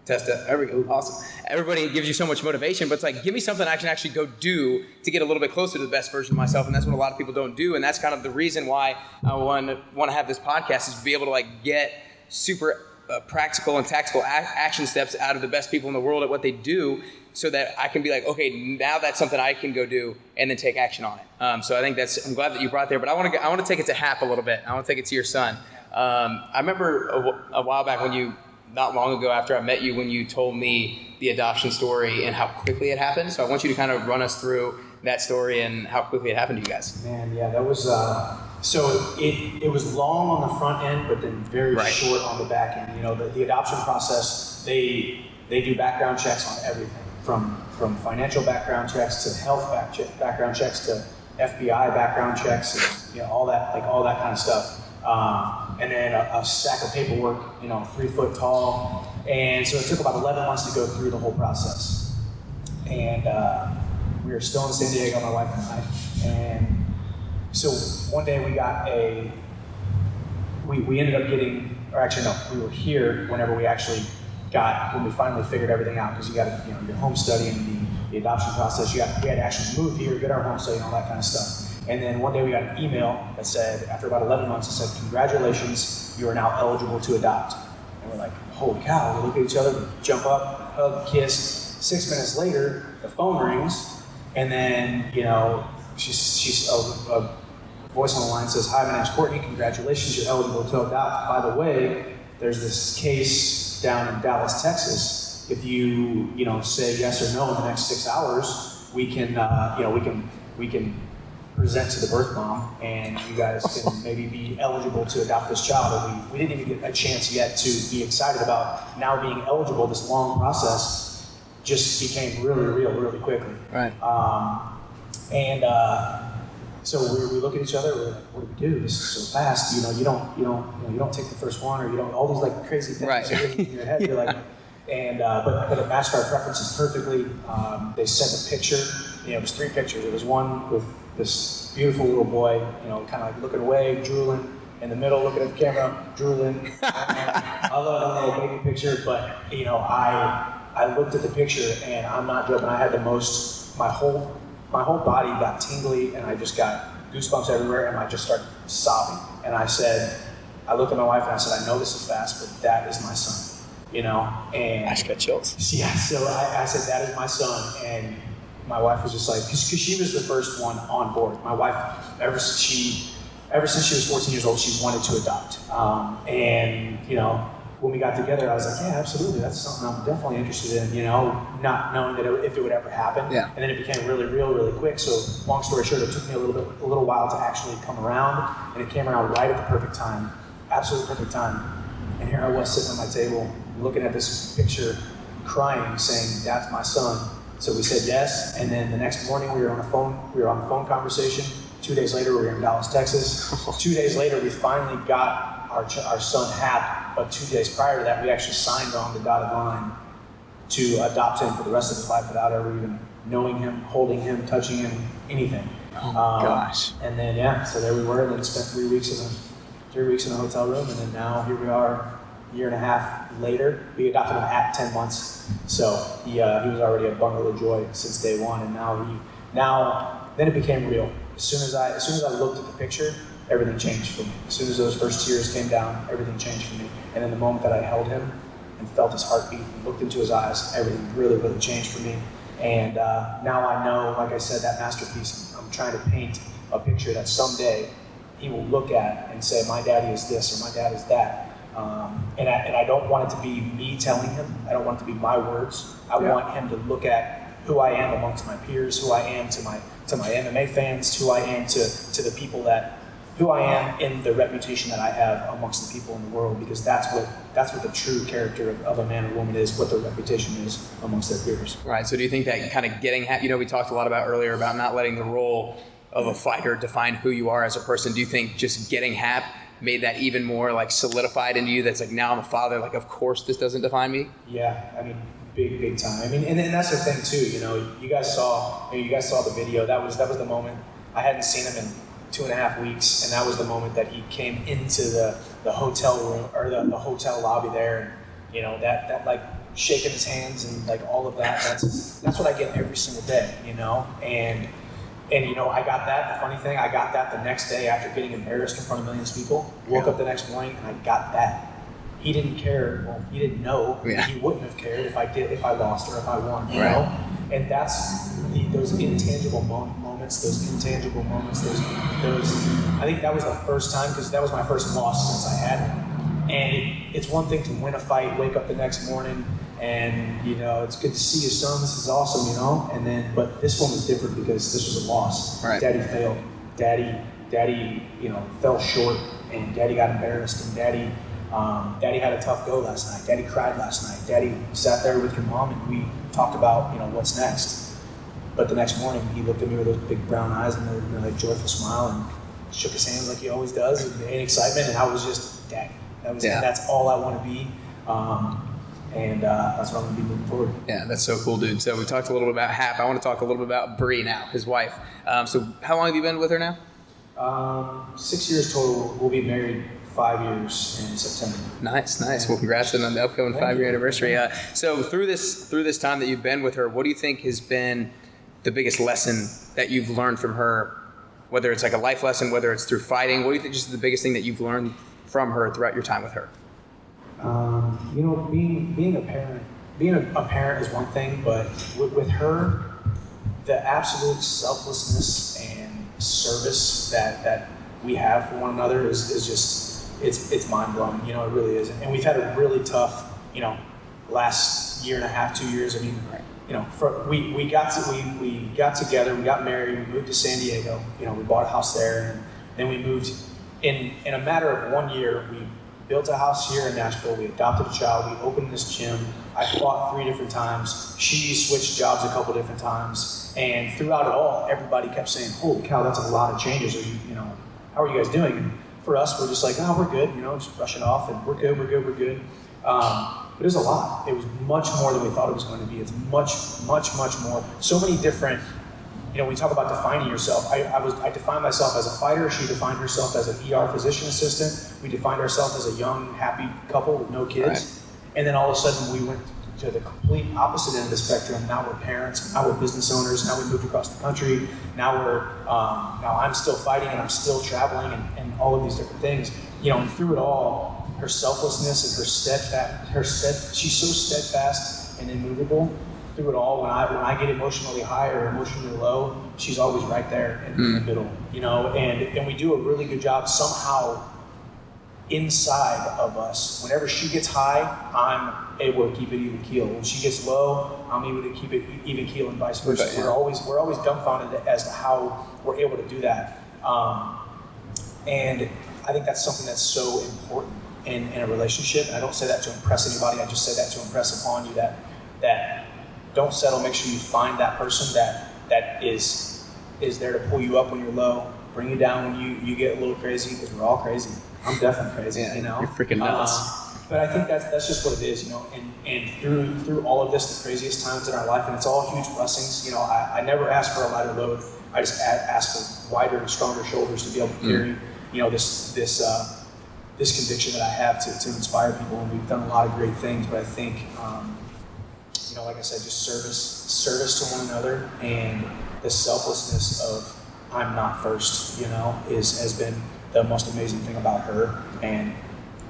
test it. There we go. Awesome. Everybody gives you so much motivation, but it's like, give me something I can actually go do to get a little bit closer to the best version of myself. And that's what a lot of people don't do. And that's kind of the reason why I want to have this podcast, is to be able to like get super practical and tactical action steps out of the best people in the world at what they do, so that I can be like, okay, now that's something I can go do and then take action on it. So I think I'm glad that you brought there, but I want to take it to Hap a little bit. I want to take it to your son. I remember a while back not long ago after I met you, when you told me the adoption story and how quickly it happened. So I want you to kind of run us through that story and how quickly it happened to you guys. Man, yeah, that was, so it was long on the front end, but then very short on the back end. You know, the adoption process, they do background checks on everything, from financial background checks to health background checks to FBI background checks, and, you know, all that kind of stuff. And then a stack of paperwork, 3 foot tall. And so it took about 11 months to go through the whole process. And we were still in San Diego, my wife and I. And so one day we ended up getting, or actually no, we were here whenever we actually when we finally figured everything out, because you got your home study and the adoption process, we had to actually move here, get our home study and all that kind of stuff. And then one day we got an email that said, after about 11 months, it said, congratulations, you are now eligible to adopt. And we're like, holy cow, we look at each other, we jump up, hug, kiss. 6 minutes later, the phone rings, and then, she's a voice on the line says, hi, my name's Courtney, congratulations, you're eligible to adopt. By the way, there's this case down in Dallas, Texas. If you, say yes or no in the next 6 hours, we can present to the birth mom, and you guys can maybe be eligible to adopt this child. But we didn't even get a chance yet to be excited about now being eligible. This long process just became really real really quickly. Right. So we look at each other. We're like, what do we do? This is so fast. You don't take the first one, or you don't, all these like crazy things right. in your head. You're like, but it matched our preferences perfectly. They sent a picture. It was 3 pictures. It was one with this beautiful little boy, kind of like looking away, drooling. In the middle, looking at the camera, drooling. I love that little baby picture, but I looked at the picture, and I'm not joking. I had my whole body got tingly, and I just got goosebumps everywhere, and I just started sobbing. And I looked at my wife and I said, I know this is fast, but that is my son, and I just got chills. Yeah, so I said, that is my son, and my wife was just like, because she was the first one on board. My wife, ever since she was 14 years old, she wanted to adopt. When we got together, I was like, yeah, absolutely, that's something I'm definitely interested in, not knowing that if it would ever happen. Yeah. And then it became really real, really quick. So long story short, it took me a little while to actually come around, and it came around right at the perfect time, absolute perfect time. And here I was sitting on my table, looking at this picture, crying, saying, that's my son. So we said yes, and then the next morning we were on a phone conversation. 2 days later, we were in Dallas, Texas. 2 days later, we finally got our son Hap, but 2 days prior to that, we actually signed on the dotted line to adopt him for the rest of his life without ever even knowing him, holding him, touching him, anything. Oh my gosh. And then, so there we were, and then spent 3 weeks in a hotel room, and then now here we are, a year and a half later. We adopted him at 10 months, so he was already a bundle of joy since day one, and then it became real. As soon as I looked at the picture, everything changed for me. As soon as those first tears came down, everything changed for me. And then the moment that I held him and felt his heartbeat and looked into his eyes, everything really changed for me. And now I know, like I said, that masterpiece, I'm trying to paint a picture that someday he will look at and say, my daddy is this or my dad is that. And I don't want it to be me telling him. I don't want it to be my words. I want him to look at who I am amongst my peers, who I am to my MMA fans, who I am to the people who I am in the reputation that I have amongst the people in the world, because that's what the true character of a man or woman is, what their reputation is amongst their peers. Right. So do you think that kind of getting, we talked a lot about earlier about not letting the role of a fighter define who you are as a person. Do you think just getting Hap made that even more like solidified into you? That's like, now I'm a father. Like, of course, this doesn't define me. Yeah. I mean, big time. I mean, and that's the thing too. You guys saw the video. That was the moment. I hadn't seen him in 2.5 weeks, and that was the moment that he came into the hotel room or the hotel lobby there, and that like shaking his hands and like all of that. That's what I get every single day, and I got that. The funny thing, I got that the next day after getting embarrassed in front of millions of people. Woke up the next morning and I got that. He didn't care. Well, he didn't know. Yeah. He wouldn't have cared if I lost or if I won. You know, and that's those intangible moments, those intangible moments. Those. I think that was the first time, because that was my first loss since I had it. And it's one thing to win a fight, wake up the next morning, and it's good to see your son. This is awesome, but this one was different because this was a loss. Right. Daddy failed. Daddy, fell short, and Daddy got embarrassed, and Daddy had a tough go last night. Daddy cried last night. Daddy sat there with your mom, and we talked about what's next. But the next morning, he looked at me with those big brown eyes and that joyful smile, and shook his hand like he always does in excitement, and I was just, dang, and that's all I want to be. That's what I'm going to be moving forward. Yeah, that's so cool, dude. So we talked a little bit about Hap. I want to talk a little bit about Bree now, his wife. So how long have you been with her now? 6 years total. We'll be married 5 years in September. Nice. Well, congrats on the upcoming 5-year anniversary. So through this time that you've been with her, what do you think has been the biggest lesson that you've learned from her? Whether it's like a life lesson, whether it's through fighting, what do you think is the biggest thing that you've learned from her throughout your time with her? Being a parent is one thing, but with her, the absolute selflessness and service that we have for one another is just, it's mind blowing. It really is. And we've had a really tough, last year and a half, 2 years. I mean, we got together, we got married, we moved to San Diego. We bought a house there, and then we moved in a matter of 1 year. We built a house here in Nashville. We adopted a child. We opened this gym. I fought 3 different times. She switched jobs a couple different times. And throughout it all, everybody kept saying, "Holy cow, that's a lot of changes. How are you guys doing?" And for us, we're just like, "Oh, we're good." Just brush it off, and we're good. But it was a lot. It was much more than we thought it was going to be. It's much more. So many different. We talk about defining yourself. I defined myself as a fighter. She defined herself as an ER physician assistant. We defined ourselves as a young, happy couple with no kids. Right. And then all of a sudden we went to the complete opposite end of the spectrum. Now we're parents. Now we're business owners. Now we moved across the country. Now I'm still fighting, and I'm still traveling, and all of these different things. And through it all, her selflessness and she's so steadfast and immovable. Through it all, when I get emotionally high or emotionally low, she's always right there in the middle, and we do a really good job somehow inside of us. Whenever she gets high, I'm able to keep it even keel. When she gets low, I'm able to keep it even keel, and vice versa. Okay, yeah. We're always dumbfounded as to how we're able to do that. And I think that's something that's so important in a relationship. And I don't say that to impress anybody. I just say that to impress upon you that don't settle. Make sure you find that person that is there to pull you up when you're low, bring you down when you get a little crazy, because we're all crazy. I'm definitely crazy, You're freaking nuts. But I think that's just what it is, and through all of this, the craziest times in our life, and it's all huge blessings. I never ask for a lighter load. I just ask for wider and stronger shoulders to be able to carry, this conviction that I have to inspire people. And we've done a lot of great things, but I think, like I said, just service to one another, and the selflessness of I'm not first, has been the most amazing thing about her. And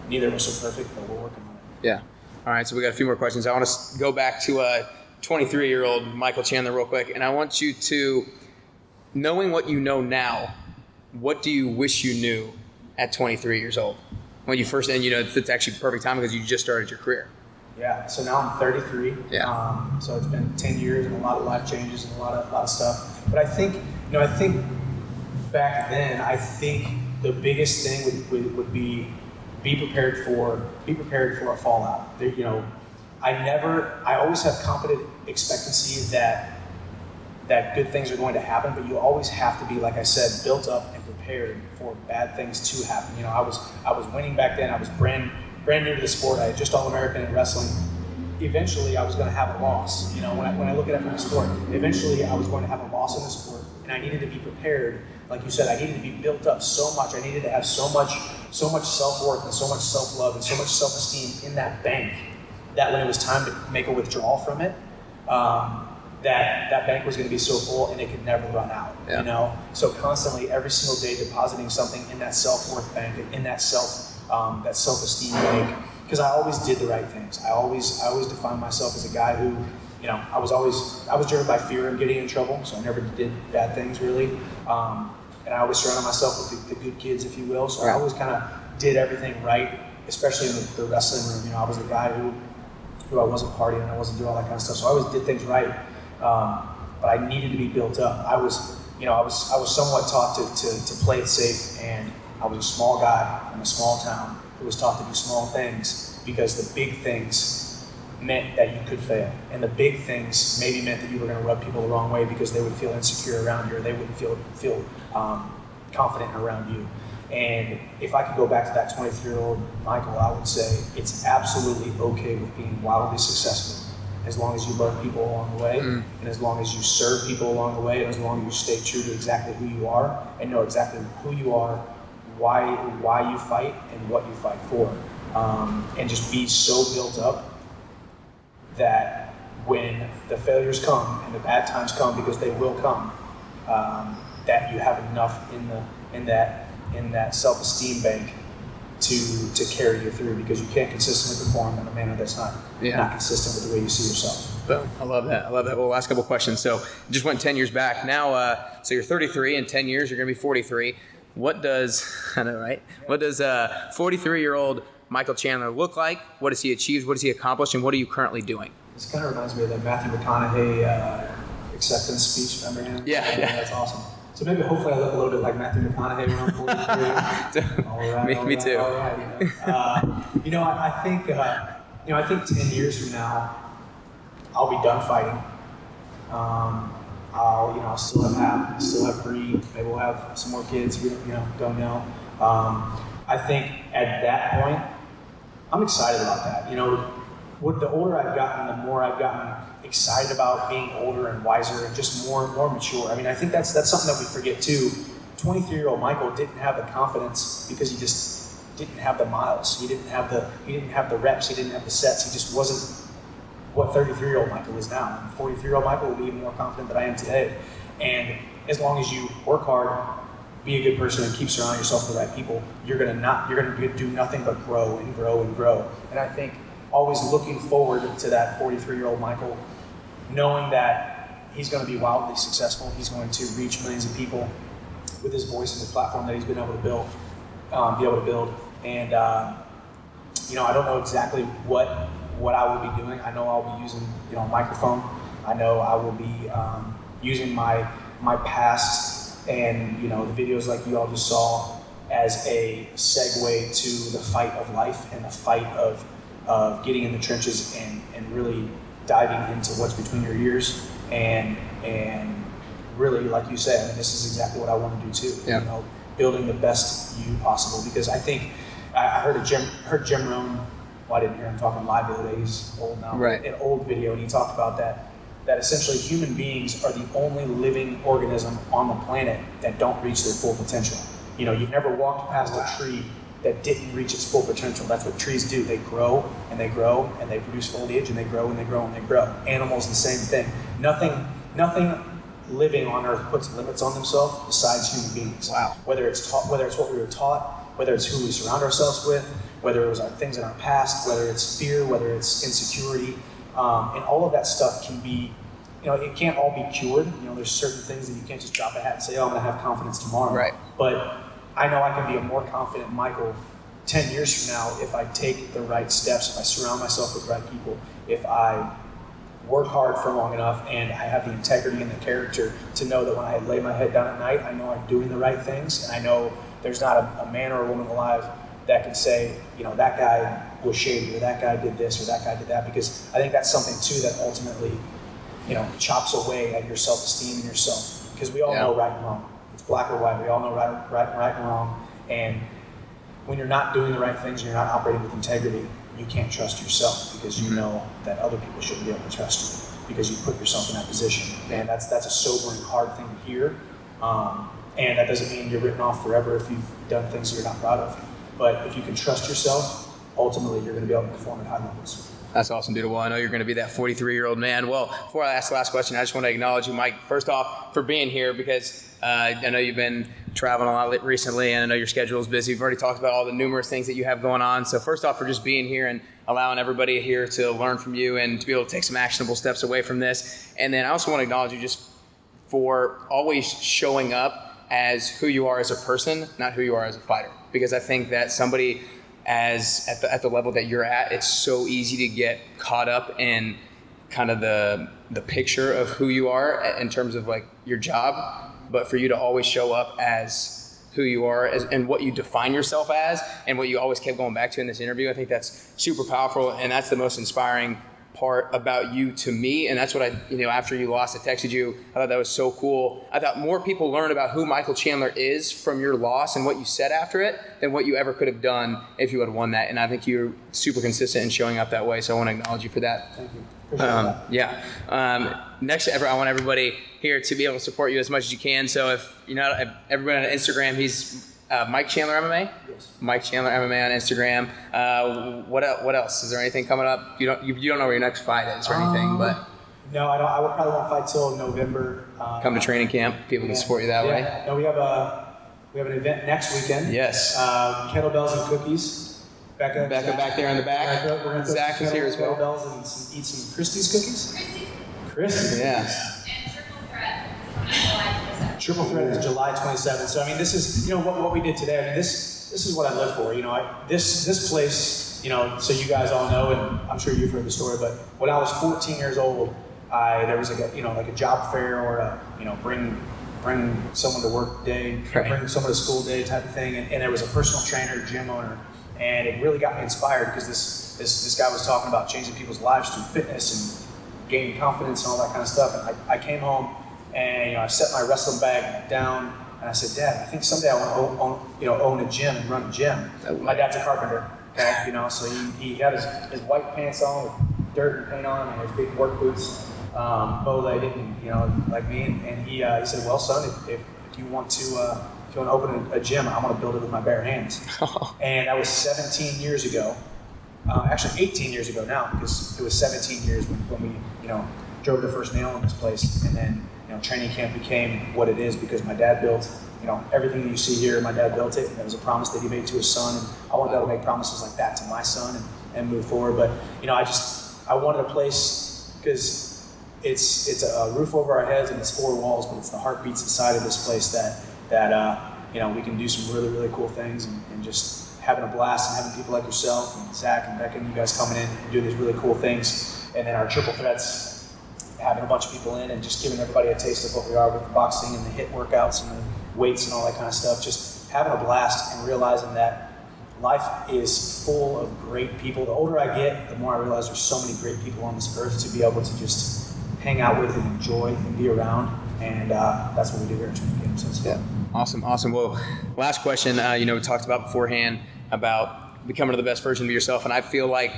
neither of us are perfect, but we're working on it. Yeah. All right, so we got a few more questions. I want to go back to 23-year-old Michael Chandler real quick, and I want you to, knowing what you know now, what do you wish you knew at 23 years old? When you first, and it's actually perfect time because you just started your career. Yeah, so now I'm 33. Yeah. So it's been 10 years and a lot of life changes and a lot of stuff. But I think back then, I think the biggest thing would be prepared for a fallout. I always have confident expectancy that good things are going to happen, but you always have to be, like I said, built up and prepared for bad things to happen. I was winning back then. I was brand new to the sport. I had just All-American in wrestling. Eventually, I was going to have a loss. When I look at it from the sport, eventually I was going to have a loss in the sport, and I needed to be prepared. Like you said, I needed to be built up so much. I needed to have so much self-worth and so much self-love and so much self-esteem in that bank that when it was time to make a withdrawal from it, that bank was going to be so full and it could never run out. Yeah. So constantly, every single day, depositing something in that self-worth bank, in that self-esteem bank, because I always did the right things. I always defined myself as a guy who, I was driven by fear of getting in trouble, so I never did bad things really. And I always surrounded myself with the good kids, if you will. So I always kind of did everything right, especially in the wrestling room. I was the guy who I wasn't partying and I wasn't doing all that kind of stuff. So I always did things right, but I needed to be built up. I was somewhat taught to play it safe, and I was a small guy from a small town who was taught to do small things because the big things meant that you could fail. And the big things maybe meant that you were going to rub people the wrong way because they would feel insecure around you, or they wouldn't feel confident around you. And if I could go back to that 23-year-old Michael, I would say it's absolutely okay with being wildly successful, as long as you love people along the way, and as long as you serve people along the way, and as long as you stay true to exactly who you are and know exactly who you are, why you fight, and what you fight for. And just be so built up that when the failures come and the bad times come, because they will come, that you have enough in that self-esteem bank to carry you through, because you can't consistently perform in a manner that's not consistent with the way you see yourself. Boom. I love that. Well, last couple questions. So just went 10 years back. Now, so you're 33. In 10 years, you're going to be 43. What does, I know, right? What does 43-year-old Michael Chandler look like? What has he achieved? What has he accomplished? And what are you currently doing? This kind of reminds me of that Matthew McConaughey acceptance speech. Remember him? Yeah. That's awesome. So maybe hopefully I look a little bit like Matthew McConaughey when I'm 43. All right, me too. All right, I think 10 years from now, I'll be done fighting. I'll still have Hap, still have Bree. Maybe we'll have some more kids. We don't know. I think at that point, I'm excited about that. The older I've gotten, the more I've gotten excited about being older and wiser and just more mature. I mean, I think that's something that we forget too. 23-year-old Michael didn't have the confidence because he just didn't have the miles. He didn't have the reps. He didn't have the sets. He just wasn't what 33-year-old Michael is now. And 43-year-old Michael will be even more confident than I am today. And as long as you work hard, be a good person, and keep surrounding yourself with the right people, you're gonna do nothing but grow and grow and grow. And I think always looking forward to that 43-year-old Michael, knowing that he's going to be wildly successful. He's going to reach millions of people with his voice and the platform that he's been able to build. And I don't know exactly what I will be doing. I know I'll be using a microphone. I know I will be using my past and the videos like you all just saw as a segue to the fight of life and the fight of getting in the trenches and really diving into what's between your ears and really, like you said, this is exactly what I want to do too. Yeah. Building the best you possible, because I think I heard Jim Rohn. Well, I didn't hear him talking live the other day. He's old now. Right. An old video, and he talked about that essentially human beings are the only living organism on the planet that don't reach their full potential. You've never walked past a tree that didn't reach its full potential. That's what trees do. They grow and they grow and they produce foliage, and they grow and they grow and they grow. Animals, the same thing. Nothing living on Earth puts limits on themselves besides human beings. Wow. Whether it's what we were taught, whether it's who we surround ourselves with, whether it was our things in our past, whether it's fear, whether it's insecurity, and all of that stuff can be, it can't all be cured. There's certain things that you can't just drop a hat and say, I'm going to have confidence tomorrow. Right. But I know I can be a more confident Michael 10 years from now if I take the right steps, if I surround myself with the right people, if I work hard for long enough, and I have the integrity and the character to know that when I lay my head down at night, I know I'm doing the right things, and I know there's not a man or a woman alive that can say, that guy was shady, or that guy did this, or that guy did that, because I think that's something too that ultimately, chops away at your self-esteem and yourself, because we all know right and wrong. It's black or white. We all know right and wrong, and when you're not doing the right things and you're not operating with integrity, you can't trust yourself, because you know that other people shouldn't be able to trust you because you put yourself in that position. And that's a sobering, hard thing to hear. And that doesn't mean you're written off forever if you've done things that you're not proud of. But if you can trust yourself, ultimately you're going to be able to perform at high levels. That's awesome, dude. Well, I know you're going to be that 43-year-old man. Well, before I ask the last question, I just want to acknowledge you, Mike, first off, for being here, because I know you've been traveling a lot recently, and I know your schedule is busy. You've already talked about all the numerous things that you have going on. So first off, for just being here and allowing everybody here to learn from you and to be able to take some actionable steps away from this. And then I also want to acknowledge you just for always showing up as who you are as a person, not who you are as a fighter. Because I think that somebody at the level that you're at, it's so easy to get caught up in kind of the picture of who you are in terms of like your job, but for you to always show up as who you are and what you define yourself as and what you always kept going back to in this interview, I think that's super powerful, and that's the most inspiring part about you to me, and that's what I, after you lost, I texted you. I thought that was so cool. I thought more people learn about who Michael Chandler is from your loss and what you said after it than what you ever could have done if you had won that. And I think you're super consistent in showing up that way. So I want to acknowledge you for that. Thank you. Appreciate that. Next, I want everybody here to be able to support you as much as you can. So if everybody on Instagram, he's Mike Chandler MMA. Yes. Mike Chandler MMA on Instagram. What else? Is there anything coming up? You don't know where your next fight is or anything, but no, I don't. I would probably won't fight till November. Come to training camp. People can support you that way. No, we have an event next weekend. Yes. Kettlebells and cookies. Becca back there in the back. We're gonna Zach is here as well. Kettlebells and eat some Christie's cookies. Christie's. Yeah. Triple Threat is July 27th. So I mean, this is what we did today. I mean, this is what I live for. This place. So you guys all know, and I'm sure you've heard the story. But when I was 14 years old, there was like a job fair or a bring someone to work day, bring someone to school day type of thing, and there was a personal trainer, gym owner, and it really got me inspired because this guy was talking about changing people's lives through fitness and gaining confidence and all that kind of stuff. And I came home. And I set my wrestling bag down, and I said, "Dad, I think someday I want to own a gym and run a gym." My dad's a carpenter, okay? So he had his white pants on with dirt and paint on him, and his big work boots, bow-legged, and like me. And he said, "Well, son, if you want to open a gym, I want to build it with my bare hands." And that was 17 years ago. Actually, 18 years ago now, because it was 17 years when we drove the first nail in this place, and then. Training camp became what it is because my dad built, everything that you see here, my dad built it. And that was a promise that he made to his son. And I wanted to be able to make promises like that to my son and move forward. But, I wanted a place because it's a roof over our heads and it's 4 walls, but it's the heartbeats inside of this place that we can do some really, really cool things and just having a blast and having people like yourself and Zach and Becca and you guys coming in and doing these really cool things. And then our triple threats, having a bunch of people in and just giving everybody a taste of what we are with the boxing and the HIIT workouts and the weights and all that kind of stuff. Just having a blast and realizing that life is full of great people. The older I get, the more I realize there's so many great people on this earth to be able to just hang out with and enjoy and be around. And that's what we do here at Training Camp. So it's fun. Awesome. Well, last question. We talked about beforehand about becoming the best version of yourself. And I feel like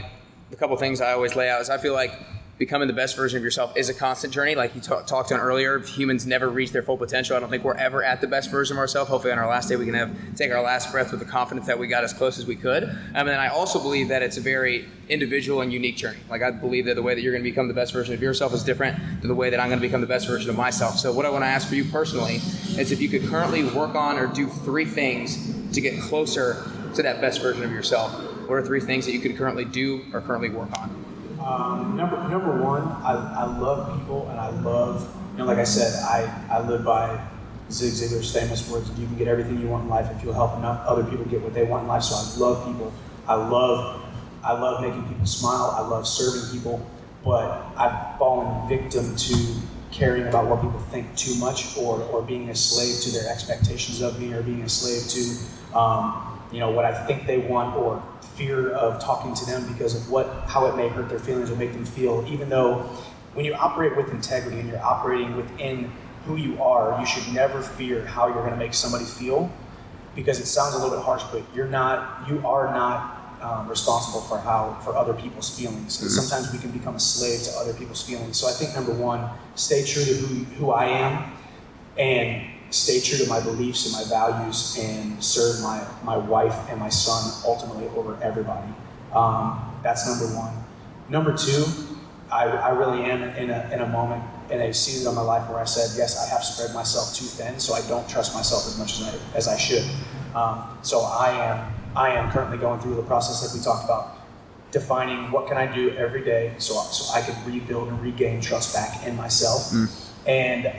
the couple things I always lay out is I feel like becoming the best version of yourself is a constant journey. Like you talked on earlier, humans never reach their full potential. I don't think we're ever at the best version of ourselves. Hopefully on our last day we can take our last breath with the confidence that we got as close as we could. And then I also believe that it's a very individual and unique journey. Like I believe that the way that you're going to become the best version of yourself is different than the way that I'm going to become the best version of myself. So what I want to ask for you personally is if you could currently work on or do 3 things to get closer to that best version of yourself. What are 3 things that you could currently do or currently work on? Number one, I love people, and I love, like I said, I live by Zig Ziglar's famous words: you can get everything you want in life if you'll help enough other people get what they want in life. So I love people. I love making people smile. I love serving people, but I've fallen victim to caring about what people think too much, or being a slave to their expectations of me, or being a slave to what I think they want, or fear of talking to them because of how it may hurt their feelings or make them feel. Even though when you operate with integrity and you're operating within who you are, you should never fear how you're going to make somebody feel, because it sounds a little bit harsh, but you are not responsible for other people's feelings. And sometimes we can become a slave to other people's feelings. So I think number one, stay true to who I am, and stay true to my beliefs and my values, and serve my wife and my son ultimately over everybody. That's number one. Number two, I really am in a moment, in a season of my life where I said, yes, I have spread myself too thin, so I don't trust myself as much as I should. So I am currently going through the process that we talked about, defining what can I do every day so I can rebuild and regain trust back in myself. And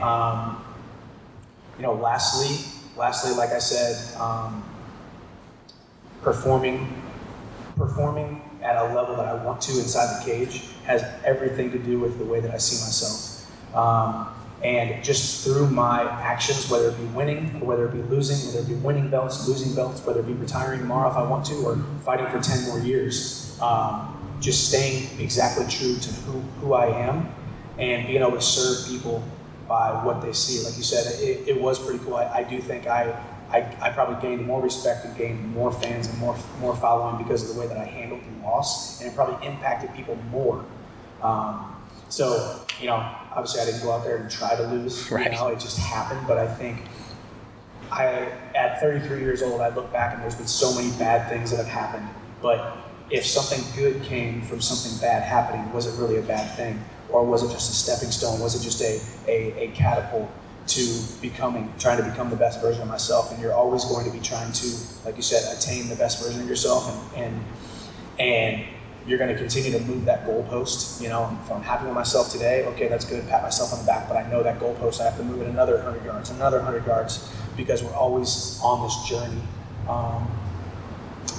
lastly, like I said, performing at a level that I want to inside the cage has everything to do with the way that I see myself. And just through my actions, whether it be winning or whether it be losing, whether it be winning belts, losing belts, whether it be retiring tomorrow if I want to, or fighting for 10 more years, just staying exactly true to who I am and being able to serve people by what they see. Like you said, it was pretty cool. I do think I probably gained more respect and gained more fans and more following because of the way that I handled the loss, and it probably impacted people more. So, you know, obviously I didn't go out there and try to lose, right. You know, it just happened. But I think at 33 years old, I look back and there's been so many bad things that have happened. But if something good came from something bad happening, was it really a bad thing? Or was it just a stepping stone? Was it just a catapult to trying to become the best version of myself? And you're always going to be trying to, like you said, attain the best version of yourself, and you're going to continue to move that goalpost. You know, if I'm happy with myself today, okay, that's good, pat myself on the back, but I know that goalpost, I have to move it another 100 yards, because we're always on this journey.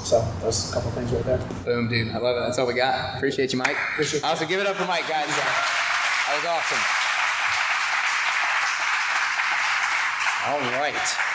So those a couple things right there. Boom, dude. I love it. That's all we got. Appreciate you, Mike. Appreciate you. Also, give it up for Mike, guys. That was awesome. All right.